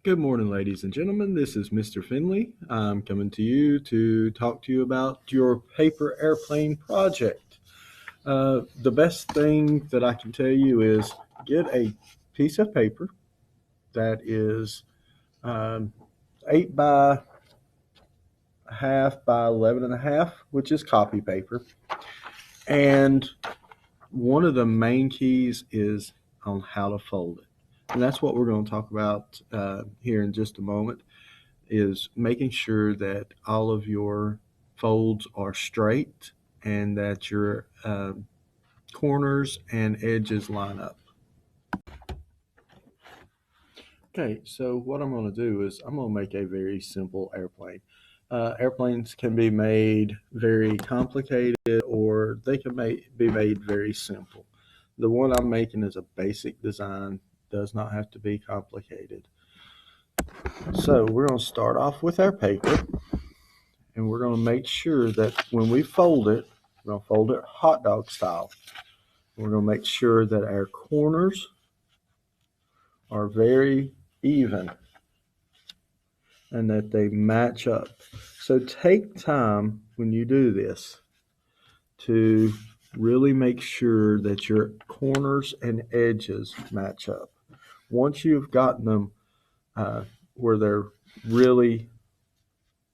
Good morning, ladies and gentlemen. This is Mr. Finley. I'm coming to you to talk to you about your paper airplane project. The best thing that I can tell you is get a piece of paper that is 8 by half by 11 and a half, which is copy paper. And one of the main keys is on how to fold it. And that's what we're going to talk about here in just a moment, is making sure that all of your folds are straight and that your corners and edges line up. Okay, so what I'm going to do is I'm going to make a very simple airplane. Airplanes can be made very complicated or they can be made very simple. The one I'm making is a basic design, does not have to be complicated. So we're going to start off with our paper, and we're going to make sure that when we fold it, we're going to fold it hot dog style. We're going to make sure that our corners are very even and that they match up. So take time when you do this to really make sure that your corners and edges match up. Once you've gotten them where they're really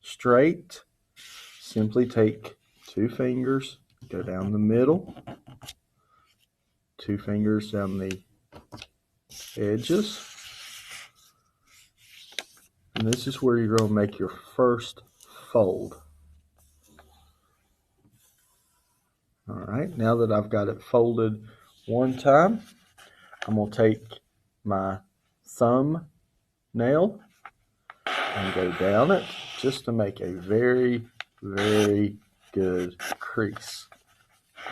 straight, simply take 2 fingers, go down the middle, 2 fingers down the edges, and this is where you're going to make your first fold. All right, now that I've got it folded one time, I'm going to take my thumb nail and go down it just to make a very, very good crease.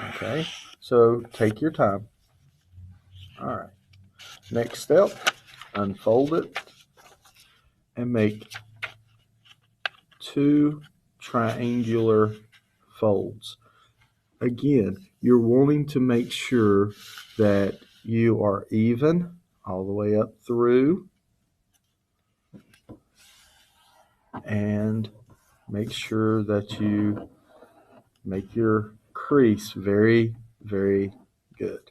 Okay, so take your time. All right, next step, unfold it and make 2 triangular folds. Again, you're wanting to make sure that you are even all the way up through, and make sure that you make your crease very, very good.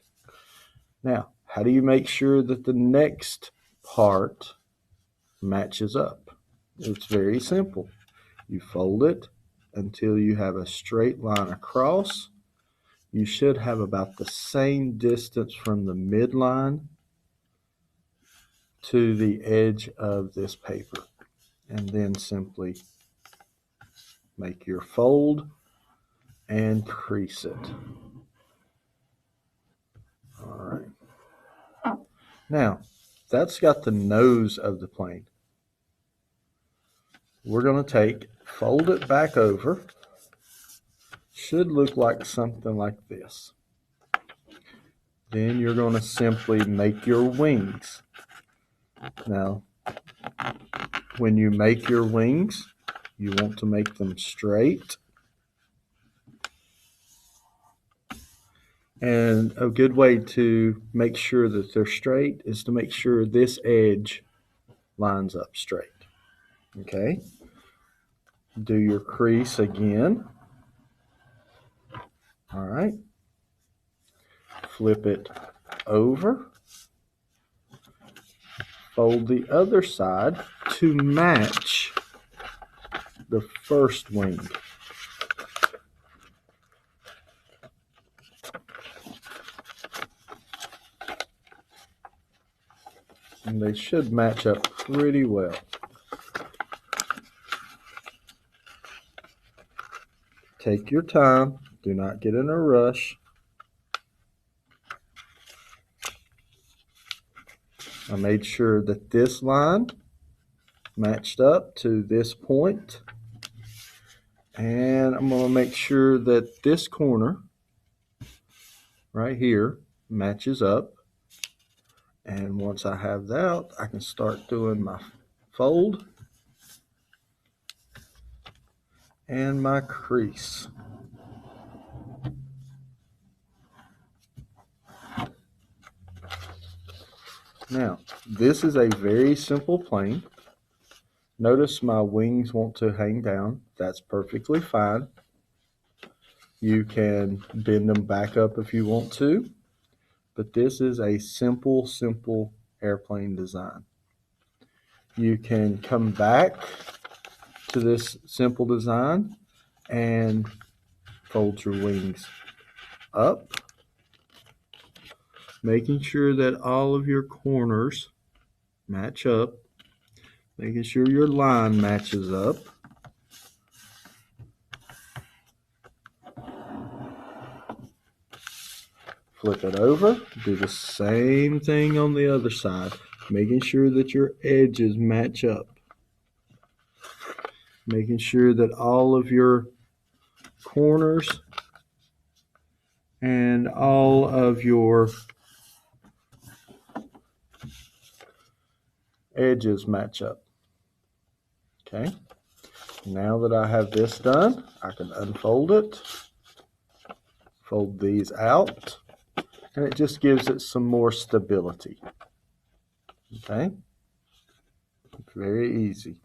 Now, how do you make sure that the next part matches up? It's very simple. You fold it until you have a straight line across. You should have about the same distance from the midline to the edge of this paper. And then simply make your fold and crease it. All right. Now, that's got the nose of the plane. We're going to fold it back over. Should look like something like this. Then you're going to simply make your wings. Now, when you make your wings, you want to make them straight. And a good way to make sure that they're straight is to make sure this edge lines up straight. Okay? Do your crease again. All right. Flip it over. Fold the other side to match the first wing. And they should match up pretty well. Take your time. Do not get in a rush. I made sure that this line matched up to this point. And I'm going to make sure that this corner right here matches up. And once I have that, I can start doing my fold and my crease. Now, this is a very simple plane. Notice my wings want to hang down. That's perfectly fine. You can bend them back up if you want to, but this is a simple airplane design. You can come back to this simple design and fold your wings up, making sure that all of your corners match up, making sure your line matches up. Flip it over, do the same thing on the other side, making sure that your edges match up, making sure that all of your corners and all of your edges match up. Okay, now that I have this done, I can unfold it, fold these out, and it just gives it some more stability. Okay, very easy.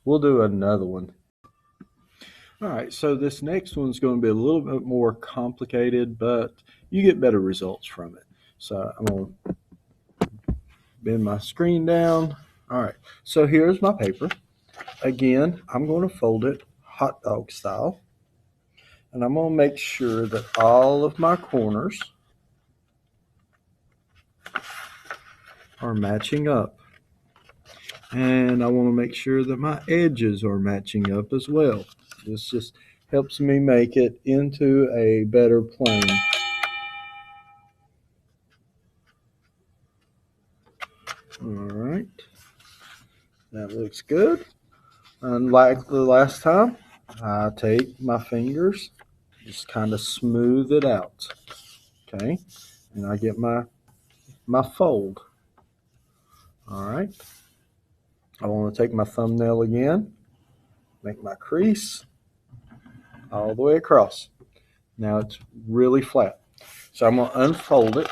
We'll do another one. All right, so this next one's going to be a little bit more complicated, but you get better results from it. So I'm going to bend my screen down. All right, so here's my paper. Again, I'm going to fold it hot dog style, and I'm going to make sure that all of my corners are matching up. And I want to make sure that my edges are matching up as well. This just helps me make it into a better plane. All right, that looks good. And like the last time, I take my fingers, just kind of smooth it out. Okay, and I get my fold. All right, I want to take my thumbnail again, make my crease all the way across. Now it's really flat. So I'm going to unfold it.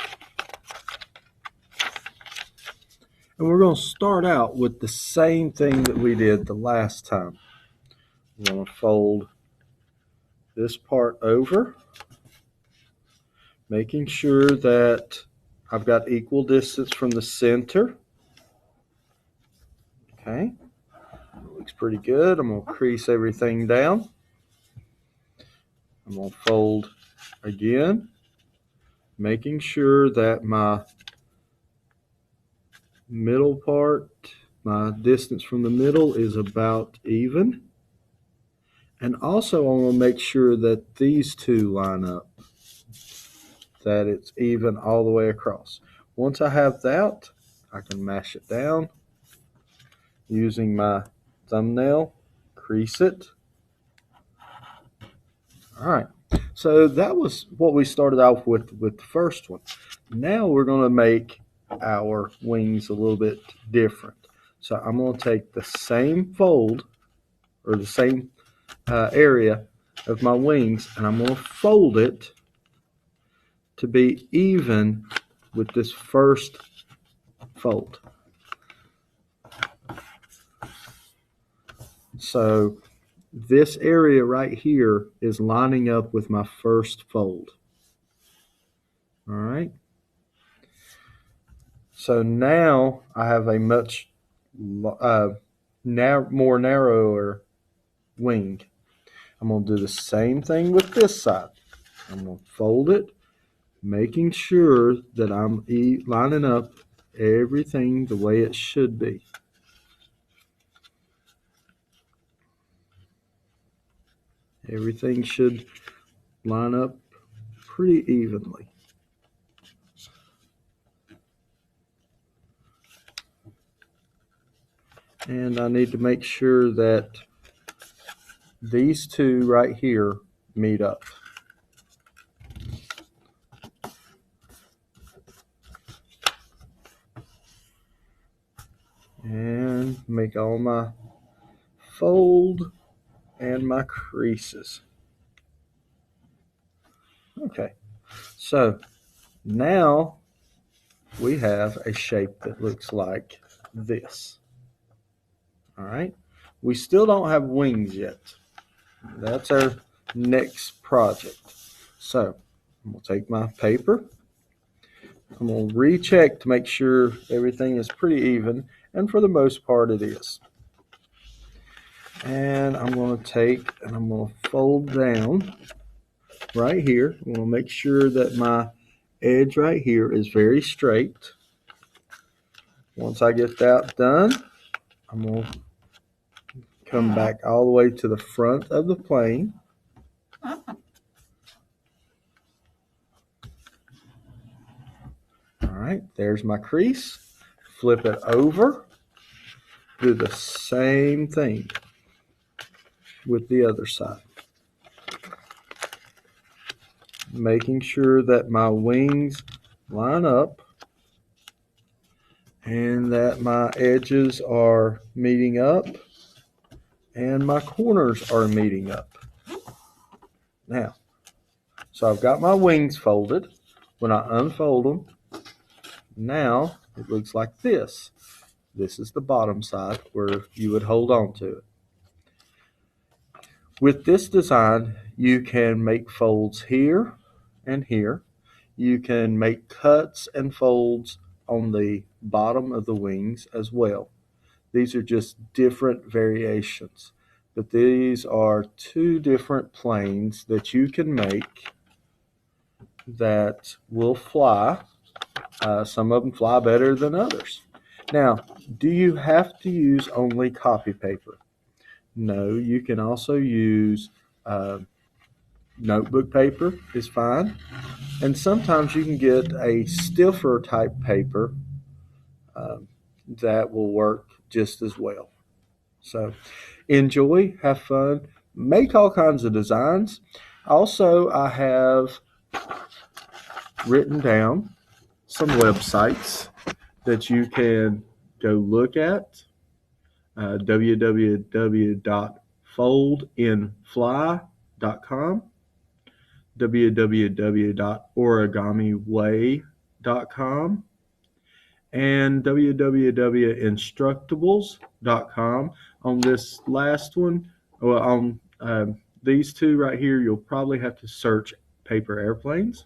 And we're going to start out with the same thing that we did the last time. I'm going to fold this part over, making sure that I've got equal distance from the center. Okay, looks pretty good. I'm going to crease everything down. I'm going to fold again, making sure that my middle part, my distance from the middle is about even. And also I want to make sure that these two line up, that it's even all the way across. Once I have that, I can mash it down using my thumbnail, crease it. All right, so that was what we started off with the first one. Now we're going to make our wings a little bit different. So I'm going to take the same fold, or the same area of my wings, and I'm going to fold it to be even with this first fold. So this area right here is lining up with my first fold. All right. So now I have a much more narrower wing. I'm going to do the same thing with this side. I'm going to fold it, making sure that I'm lining up everything the way it should be. Everything should line up pretty evenly. And I need to make sure that these two right here meet up. And make all my fold and my creases. Okay, so now we have a shape that looks like this. All right. We still don't have wings yet. That's our next project. So I'm going to take my paper. I'm going to recheck to make sure everything is pretty even. And for the most part, it is. And I'm going to take and I'm going to fold down right here. I'm going to make sure that my edge right here is very straight. Once I get that done, I'm going to come back all the way to the front of the plane. All right, there's my crease. Flip it over. Do the same thing with the other side. Making sure that my wings line up and that my edges are meeting up and my corners are meeting up. Now, so I've got my wings folded. When I unfold them, now it looks like this. This is the bottom side where you would hold on to it. With this design, you can make folds here and here. You can make cuts and folds on the bottom of the wings as well. These are just different variations, but these are two different planes that you can make that will fly. Some of them fly better than others. Now, do you have to use only copy paper? No, you can also use notebook paper is fine. And sometimes you can get a stiffer type paper that will work just as well. So enjoy, have fun, make all kinds of designs. Also, I have written down some websites that you can go look at. www.foldinfly.com, www.origamiway.com, and www.instructables.com. On this last one, well, on these two right here, you'll probably have to search paper airplanes.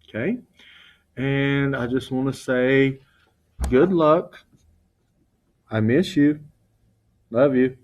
Okay. And I just want to say good luck. I miss you. Love you.